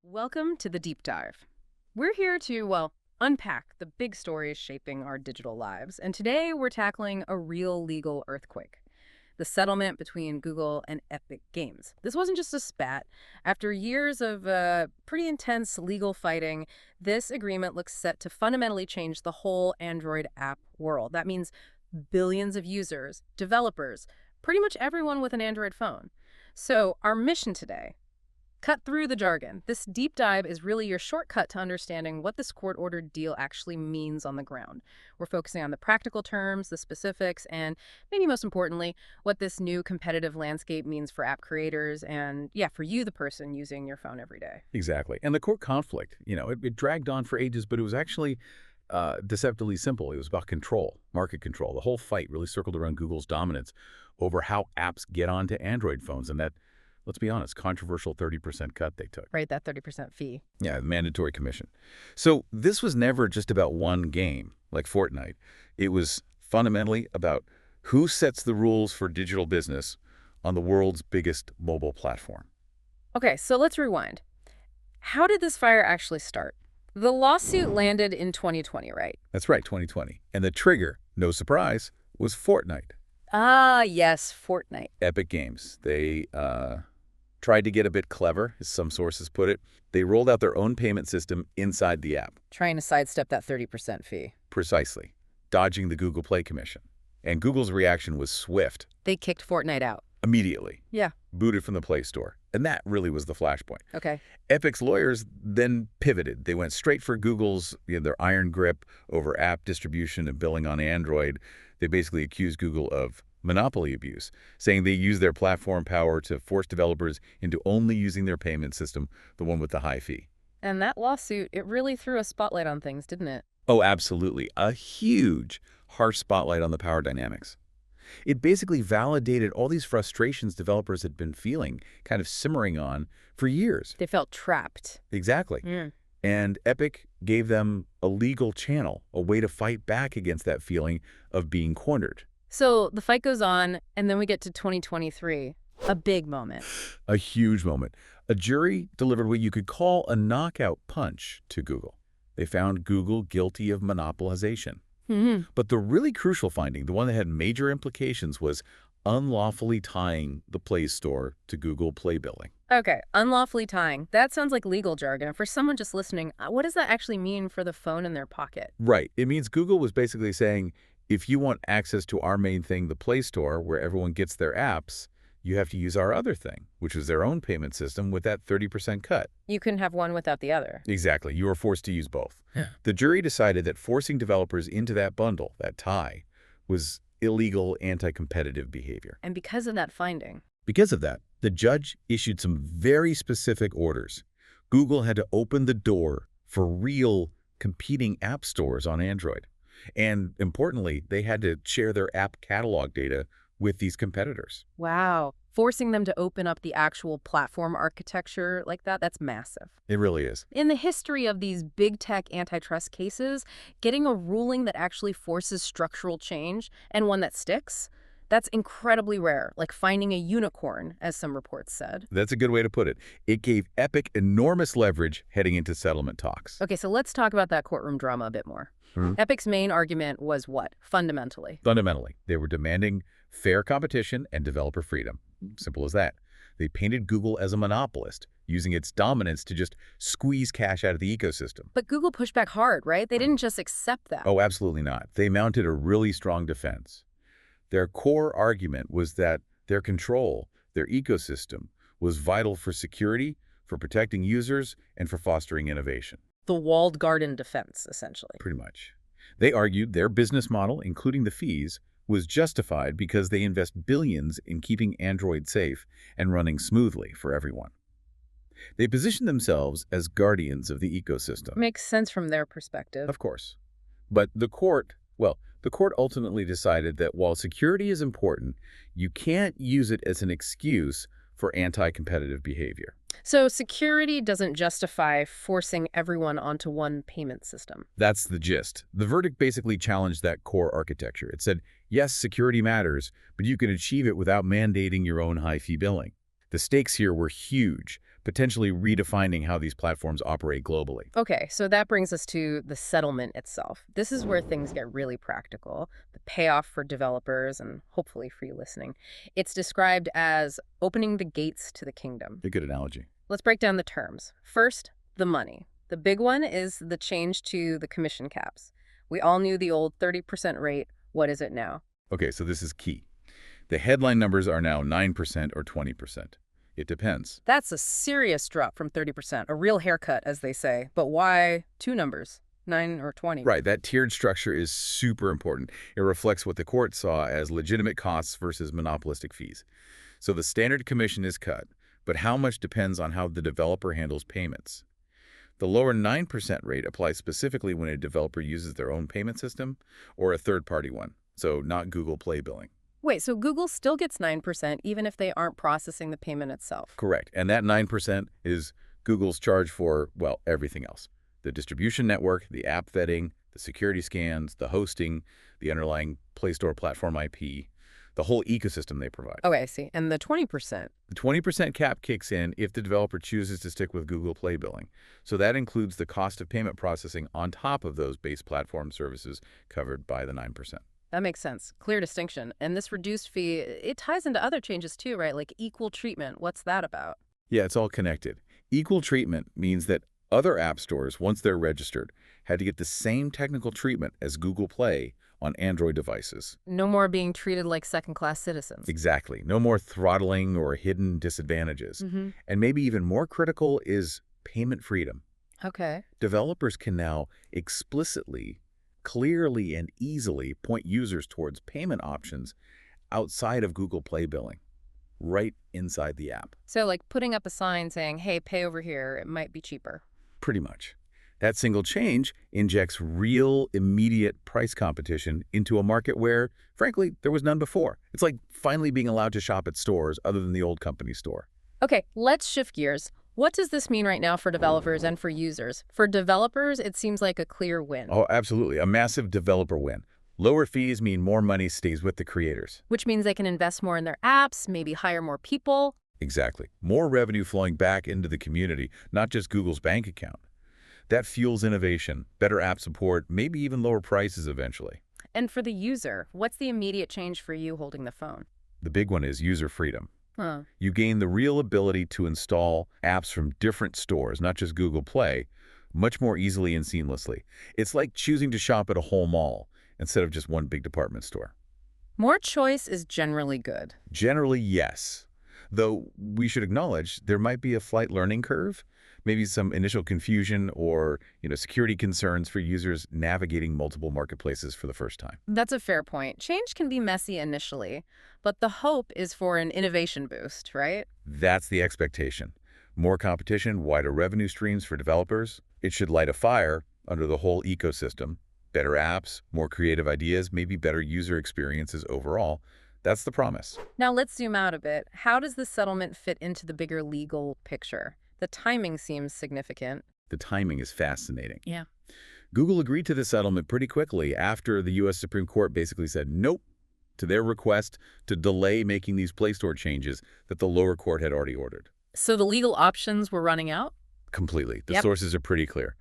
Welcome to the Deep Dive. We're here to, well, unpack the big stories shaping our digital lives. And today we're tackling a real legal earthquake, the settlement between Google and Epic Games. This wasn't just a spat. After years of pretty intense legal fighting, this agreement looks set to fundamentally change the whole Android app world. That means billions of users, developers, pretty much everyone with an Android phone. So our mission today: cut through the jargon. This deep dive is really your shortcut to understanding what this court-ordered deal actually means on the ground. We're focusing on the practical terms, the specifics, and maybe most importantly, what this new competitive landscape means for app creators and, yeah, for you, the person using your phone every day. Exactly. And the court conflict, it dragged on for ages, but it was actually deceptively simple. It was about control, market control. The whole fight really circled around Google's dominance over how apps get onto Android phones, and that, let's be honest, controversial 30% cut they took. Right, that 30% fee. Yeah, mandatory commission. So this was never just about one game, like Fortnite. It was fundamentally about who sets the rules for digital business on the world's biggest mobile platform. Okay, so let's rewind. How did this fire actually start? The lawsuit landed in 2020, right? That's right, 2020. And the trigger, no surprise, was Fortnite. Ah, yes, Fortnite. Epic Games. They tried to get a bit clever, as some sources put it. They rolled out their own payment system inside the app. Trying to sidestep that 30% fee. Precisely. Dodging the Google Play Commission. And Google's reaction was swift. They kicked Fortnite out. Immediately. Yeah. Booted from the Play Store. And that really was the flashpoint. Okay. Epic's lawyers then pivoted. They went straight for Google's, their iron grip over app distribution and billing on Android. They basically accused Google of monopoly abuse, saying they use their platform power to force developers into only using their payment system, the one with the high fee. And that lawsuit, it really threw a spotlight on things, didn't it? Oh, absolutely. A huge, harsh spotlight on the power dynamics. It basically validated all these frustrations developers had been feeling, kind of simmering on, for years. They felt trapped. Exactly. And Epic gave them a legal channel, a way to fight back against that feeling of being cornered. So the fight goes on, and then we get to 2023, a big moment. A huge moment. A jury delivered what you could call a knockout punch to Google. They found Google guilty of monopolization. But the really crucial finding, the one that had major implications, was unlawfully tying the Play Store to Google Play billing. Okay, unlawfully tying. That sounds like legal jargon. For someone just listening, what does that actually mean for the phone in their pocket? Right. It means Google was basically saying, if you want access to our main thing, the Play Store, where everyone gets their apps, you have to use our other thing, which was their own payment system with that 30% cut. You couldn't have one without the other. Exactly. You were forced to use both. Yeah. The jury decided that forcing developers into that bundle, that tie, was illegal anti-competitive behavior. And because of that finding, Because of that, the judge issued some very specific orders. Google had to open the door for real competing app stores on Android. And importantly, they had to share their app catalog data with these competitors. wow, forcing them to open up the actual platform architecture like that, that's massive. It really is. In the history of these big tech antitrust cases, getting a ruling that actually forces structural change and one that sticks, that's incredibly rare, like finding a unicorn, as some reports said. That's a good way to put it. It gave Epic enormous leverage heading into settlement talks. Okay, so let's talk about that courtroom drama a bit more. Epic's main argument was what, fundamentally? Fundamentally, they were demanding fair competition and developer freedom. Simple as that. They painted Google as a monopolist, using its dominance to just squeeze cash out of the ecosystem. But Google pushed back hard, right? They didn't just accept that. Oh, absolutely not. They mounted a really strong defense. Their core argument was that their control, their ecosystem, was vital for security, for protecting users, and for fostering innovation. The walled garden defense, essentially. Pretty much. They argued their business model, including the fees, was justified because they invest billions in keeping Android safe and running smoothly for everyone. They positioned themselves as guardians of the ecosystem. Makes sense from their perspective. Of course. But the court ultimately decided that while security is important, you can't use it as an excuse for anti-competitive behavior. So security doesn't justify forcing everyone onto one payment system. That's the gist. The verdict basically challenged that core architecture. It said, yes, security matters, but you can achieve it without mandating your own high-fee billing. The stakes here were huge. potentially redefining how these platforms operate globally. Okay, so that brings us to the settlement itself. This is where things get really practical, the payoff for developers and hopefully for you listening. It's described as opening the gates to the kingdom. A good analogy. Let's break down the terms. First, the money. The big one is the change to the commission caps. We all knew the old 30% rate. What is it now? Okay, so this is key. The headline numbers are now 9% or 20%. It depends. That's a serious drop from 30%, a real haircut, as they say. But why two numbers, 9 or 20? Right, that tiered structure is super important. It reflects what the court saw as legitimate costs versus monopolistic fees. So the standard commission is cut, but how much depends on how the developer handles payments. The lower 9% rate applies specifically when a developer uses their own payment system or a third-party one, so not Google Play billing. Wait, so Google still gets 9% even if they aren't processing the payment itself? Correct. And that 9% is Google's charge for, well, everything else. The distribution network, the app vetting, the security scans, the hosting, the underlying Play Store platform IP, the whole ecosystem they provide. Okay, I see. And the 20%? The 20% cap kicks in if the developer chooses to stick with Google Play billing. So that includes the cost of payment processing on top of those base platform services covered by the 9%. That makes sense. Clear distinction. And this reduced fee, it ties into other changes too, right? Like equal treatment. What's that about? Yeah, it's all connected. Equal treatment means that other app stores, once they're registered, had to get the same technical treatment as Google Play on Android devices. No more being treated like second-class citizens. Exactly. No more throttling or hidden disadvantages. And maybe even more critical is payment freedom. Okay. Developers can now explicitly, clearly, and easily point users towards payment options outside of Google Play billing, right inside the app. So like putting up a sign saying, hey, pay over here, it might be cheaper. Pretty much. That single change injects real, immediate price competition into a market where, frankly, there was none before. It's like finally being allowed to shop at stores other than the old company store. Okay, let's shift gears. What does this mean right now for developers and for users? For developers, it seems like a clear win. Oh, absolutely. A massive developer win. Lower fees mean more money stays with the creators. Which means they can invest more in their apps, maybe hire more people. Exactly. More revenue flowing back into the community, not just Google's bank account. That fuels innovation, better app support, maybe even lower prices eventually. And for the user, what's the immediate change for you holding the phone? The big one is user freedom. Huh. You gain the real ability to install apps from different stores, not just Google Play, much more easily and seamlessly. It's like choosing to shop at a whole mall instead of just one big department store. More choice is generally good. Generally, yes. Though we should acknowledge there might be a slight learning curve, maybe some initial confusion or, security concerns for users navigating multiple marketplaces for the first time. That's a fair point. Change can be messy initially, but the hope is for an innovation boost, right? That's the expectation. More competition, wider revenue streams for developers. It should light a fire under the whole ecosystem. Better apps, more creative ideas, maybe better user experiences overall. That's the promise. Now let's zoom out a bit. How does this settlement fit into the bigger legal picture? The timing seems significant. The timing is fascinating. Yeah. Google agreed to the settlement pretty quickly after the U.S. Supreme Court basically said nope to their request to delay making these Play Store changes that the lower court had already ordered. So the legal options were running out? Completely. The Yep. sources are pretty clear.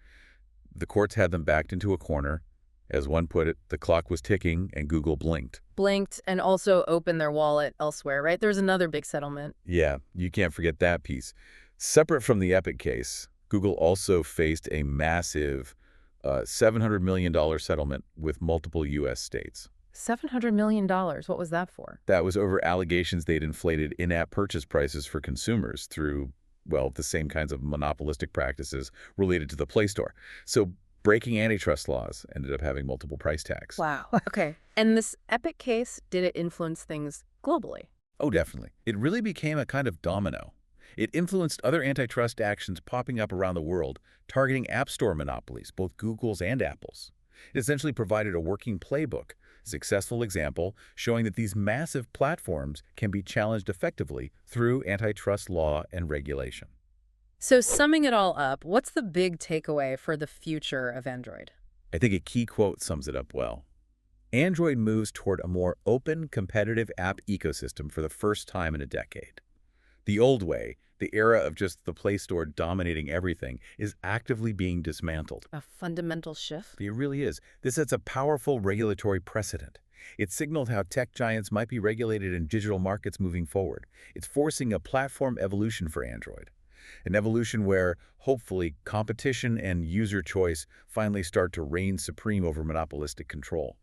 The courts had them backed into a corner. As one put it, the clock was ticking and Google blinked. Blinked and also opened their wallet elsewhere, right? There's another big settlement. Yeah, you can't forget that piece. Separate from the Epic case, Google also faced a massive $700 million settlement with multiple U.S. states. $700 million. What was that for? That was over allegations they'd inflated in-app purchase prices for consumers through, well, the same kinds of monopolistic practices related to the Play Store. So breaking antitrust laws ended up having multiple price tags. Wow. Okay. And this Epic case, did it influence things globally? Oh, definitely. It really became a kind of domino. It influenced other antitrust actions popping up around the world, targeting App Store monopolies, both Google's and Apple's. It essentially provided a working playbook, a successful example showing that these massive platforms can be challenged effectively through antitrust law and regulation. So summing it all up, what's the big takeaway for the future of Android? I think a key quote sums it up well. Android moves toward a more open, competitive app ecosystem for the first time in a decade. The old way, the era of just the Play Store dominating everything, is actively being dismantled. A fundamental shift? It really is. This sets a powerful regulatory precedent. It signaled how tech giants might be regulated in digital markets moving forward. It's forcing a platform evolution for Android. An evolution where, hopefully, competition and user choice finally start to reign supreme over monopolistic control.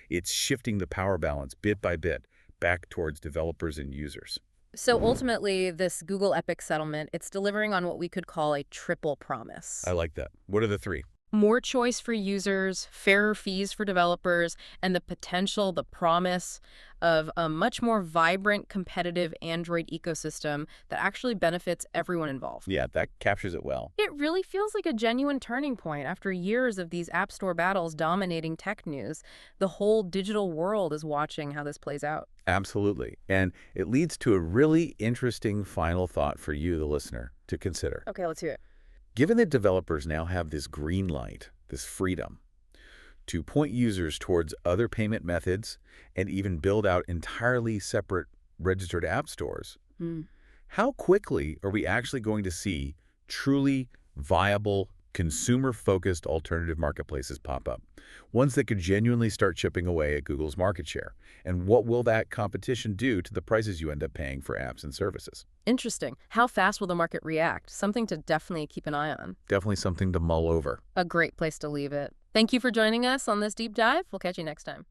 It's shifting the power balance bit by bit back towards developers and users. So ultimately, this Google Epic settlement, it's delivering on what we could call a triple promise. I like that. What are the three? More choice for users, fairer fees for developers, and the potential, the promise of a much more vibrant, competitive Android ecosystem that actually benefits everyone involved. Yeah, that captures it well. It really feels like a genuine turning point after years of these App Store battles dominating tech news. The whole digital world is watching how this plays out. Absolutely. And it leads to a really interesting final thought for you, the listener, to consider. Okay, let's hear it. Given that developers now have this green light, this freedom, to point users towards other payment methods and even build out entirely separate registered app stores, how quickly are we actually going to see truly viable, consumer-focused alternative marketplaces pop up? Ones that could genuinely start chipping away at Google's market share. And what will that competition do to the prices you end up paying for apps and services? Interesting. How fast will the market react? Something to definitely keep an eye on. Definitely something to mull over. A great place to leave it. Thank you for joining us on this deep dive. We'll catch you next time.